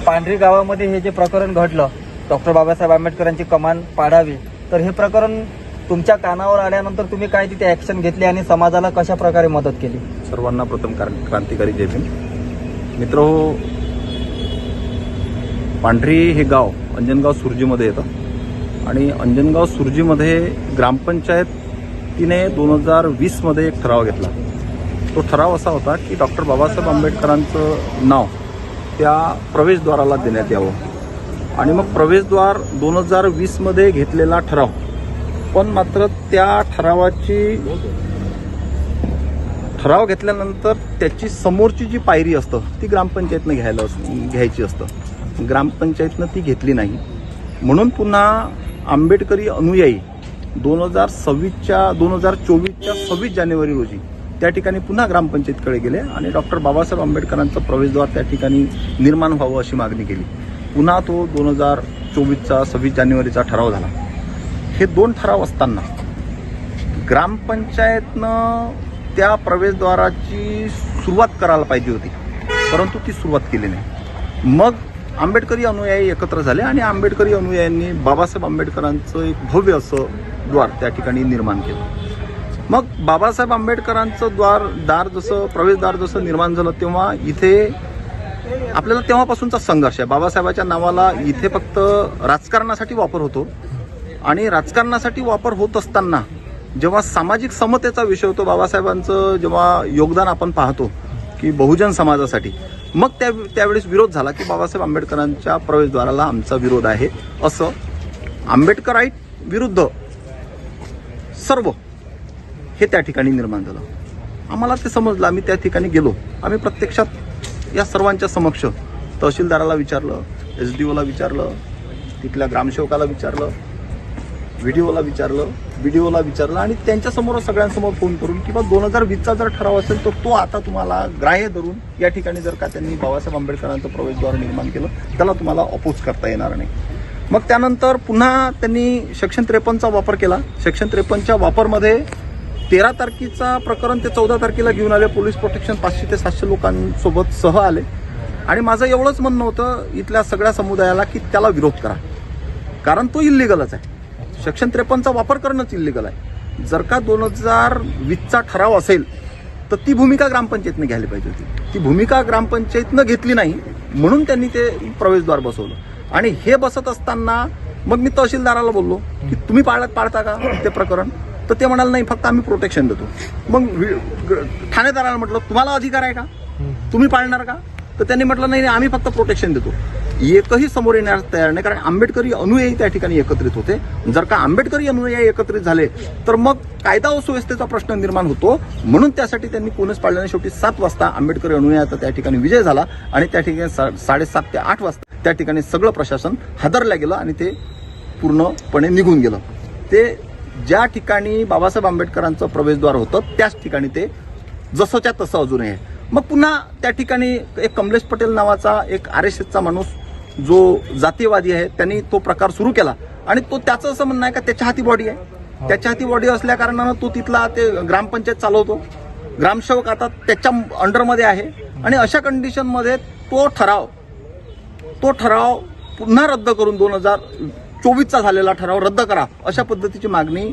पांढरी गावामध्ये हे जे प्रकरण घडलं, डॉक्टर बाबासाहेब आंबेडकरांची कमान पाडावी, तर हे प्रकरण तुमच्या कानावर आल्यानंतर तुम्ही काय तिथे ॲक्शन घेतली आणि समाजाला कशा प्रकारे मदत केली? सर्वांना प्रथम क्रांतिकारी जय भीम. मित्रहो, पांढरी हे गाव अंजनगाव सुर्जीमध्ये येतं आणि अंजनगाव सुर्जीमध्ये ग्रामपंचायतीने 2020मध्ये एक ठराव घेतला. तो ठराव असा होता की डॉक्टर बाबासाहेब आंबेडकरांचं नाव त्या प्रवेशद्वाराला देण्यात यावं आणि मग प्रवेशद्वार 2020मध्ये घेतलेला ठराव, पण मात्र त्या ठराव घेतल्यानंतर त्याची समोरची जी पायरी असतं ती ग्रामपंचायतनं घ्यायची असतं. ग्रामपंचायतनं ती घेतली नाही, म्हणून पुन्हा आंबेडकरी अनुयायी 2024च्या 26 जानेवारी रोजी त्या ठिकाणी पुन्हा ग्रामपंचायतीकडे गेले आणि डॉक्टर बाबासाहेब आंबेडकरांचं प्रवेशद्वार त्या ठिकाणी निर्माण व्हावं अशी मागणी केली. पुन्हा तो 2024चा 26 जानेवारीचा ठराव झाला. हे दोन ठराव असताना ग्रामपंचायतनं त्या प्रवेशद्वाराची सुरुवात करायला पाहिजे होती, परंतु ती सुरुवात केली नाही. मग आंबेडकरी अनुयायी एकत्र झाले आणि आंबेडकरी अनुयायांनी बाबासाहेब आंबेडकरांचं एक भव्य असं द्वार त्या ठिकाणी निर्माण केलं. मग बाबासाहेब आंबेडकरांचं प्रवेशद्वार जसं निर्माण झालं, तेव्हा इथे आपल्याला तेव्हापासूनचा संघर्ष आहे. बाबासाहेबाच्या नावाला इथे फक्त राजकारणासाठी वापर होतो आणि राजकारणासाठी वापर होत असताना जेव्हा सामाजिक समतेचा विषय होतो, बाबासाहेबांचं जेव्हा योगदान आपण पाहतो की बहुजन समाजासाठी, मग त्यावेळेस विरोध झाला की बाबासाहेब आंबेडकरांच्या प्रवेशद्वाराला आमचा विरोध आहे, असं आंबेडकराईट विरुद्ध सर्व हे त्या ठिकाणी निर्माण झालं. आम्हाला ते समजलं. आम्ही त्या ठिकाणी गेलो. आम्ही प्रत्यक्षात या सर्वांच्या समक्ष तहसीलदाराला विचारलं, SDOला विचारलं, तिथल्या ग्रामसेवकाला विचारलं, व्हिडिओला विचारलं, BDOला विचारलं आणि त्यांच्यासमोर सगळ्यांसमोर फोन करून की 2020चा जर ठराव असेल तर तो आता तुम्हाला ग्राह्य धरून या ठिकाणी जर का त्यांनी बाबासाहेब आंबेडकरांचं प्रवेशद्वार निर्माण केलं त्याला तुम्हाला अपोज करता येणार नाही. मग त्यानंतर पुन्हा त्यांनी सेक्शन 53चा वापर केला. सेक्शन 53च्या वापरमध्ये 13 तारखेचा प्रकरण ते 14 तारखेला घेऊन आले. पोलीस प्रोटेक्शन 500 ते 700 लोकांसोबत सह आले आणि माझं एवढंच म्हणणं होतं इथल्या सगळ्या समुदायाला की त्याला विरोध करा, कारण तो इल्लिगलच आहे. सेक्शन 53चा वापर करणंच इल्लिगल आहे. जर का 2020चा ठराव असेल तर ती भूमिका ग्रामपंचायतने घ्यायला पाहिजे होती. ती भूमिका ग्रामपंचायतनं घेतली नाही, म्हणून त्यांनी ते प्रवेशद्वार बसवलं. आणि हे बसत असताना मग मी तहसीलदाराला बोललो की तुम्ही पाळता का ते प्रकरण? तर ते म्हणाले नाही, फक्त आम्ही प्रोटेक्शन देतो. मग ठाणेदाराला म्हटलं तुम्हाला अधिकार आहे का, तुम्ही पाळणार का? तर त्यांनी म्हटलं नाही, आम्ही फक्त प्रोटेक्शन देतो. एकही समोर येण्यास तयार नाही, कारण आंबेडकरी अनुयायी त्या ठिकाणी एकत्रित होते. जर का आंबेडकरी अनुयायी एकत्रित झाले तर मग कायदा व सुव्यवस्थेचा प्रश्न निर्माण होतो. म्हणून त्यासाठी त्यांनी कोणच पाळलं नाही. शेवटी 7 वाजता आंबेडकरी अनुयायाचा त्या ठिकाणी विजय झाला आणि त्या ठिकाणी 7:30 ते 8 वाजता त्या ठिकाणी सगळं प्रशासन हादरल्या गेलं आणि ते पूर्णपणे निघून गेलं. ते ज्या ठिकाणी बाबासाहेब आंबेडकरांचं प्रवेशद्वार होतं त्याच ठिकाणी ते जसंच्या तसं अजूनही आहे. मग पुन्हा त्या ठिकाणी एक कमलेश पटेल नावाचा एक RSSचा माणूस जो जातीयवादी आहे, त्यांनी तो प्रकार सुरू केला आणि तो त्याचं असं म्हणणं आहे का त्याच्या हाती बॉडी आहे. त्याच्या हाती बॉडी असल्या कारणानं तो तिथला ते ग्रामपंचायत चालवतो. ग्रामसेवक आता त्याच्या अंडरमध्ये आहे आणि अशा कंडिशनमध्ये तो ठराव पुन्हा रद्द करून 2024चा झालेला ठराव रद्द करा अशा पद्धतीची मागणी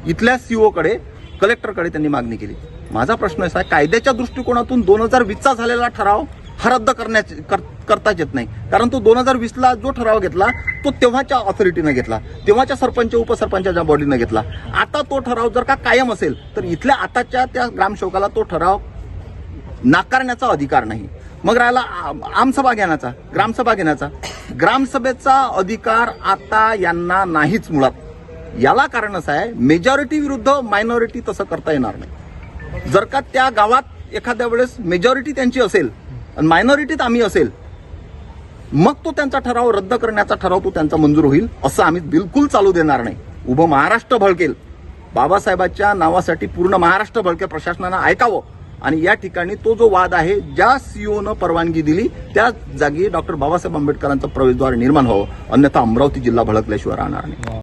इथल्या COकडे, कलेक्टरकडे त्यांनी मागणी केली. माझा प्रश्न असा आहे, कायद्याच्या दृष्टिकोनातून 2020चा झालेला ठराव हा रद्द करताच येत नाही, कारण तो 2020ला जो ठराव घेतला तो तेव्हाच्या ऑथॉरिटीनं घेतला, तेव्हाच्या सरपंच उपसरपंचाच्या बॉडीनं घेतला. आता तो ठराव जर का कायम असेल तर इथल्या आताच्या त्या ग्रामसेवकाला तो ठराव नाकारण्याचा अधिकार नाही. मग राहिला आमसभा घेण्याचा, ग्रामसभा घेण्याचा, ग्रामसभेचा अधिकार आता यांना नाहीच मुळात. याला कारण असं आहे, मेजॉरिटी विरुद्ध मायनॉरिटी तसं करता येणार नाही. जर का त्या गावात एखाद्या वेळेस मेजॉरिटी त्यांची असेल आणि मायनॉरिटीत आम्ही असेल, मग तो त्यांचा ठराव रद्द करण्याचा ठराव तो त्यांचा मंजूर होईल, असं आम्ही बिलकुल चालू देणार नाही. उभं महाराष्ट्र भडकेल. बाबासाहेबांच्या नावासाठी पूर्ण महाराष्ट्र भडकेल. प्रशासनानं ऐकावं आणि या ठिकाणी तो जो वाद आहे, ज्या COनं परवानगी दिली त्या जागी डॉक्टर बाबासाहेब आंबेडकरांचं प्रवेशद्वार निर्माण व्हावं, अन्यथा अमरावती जिल्हा भडकल्याशिवाय राहणार नाही.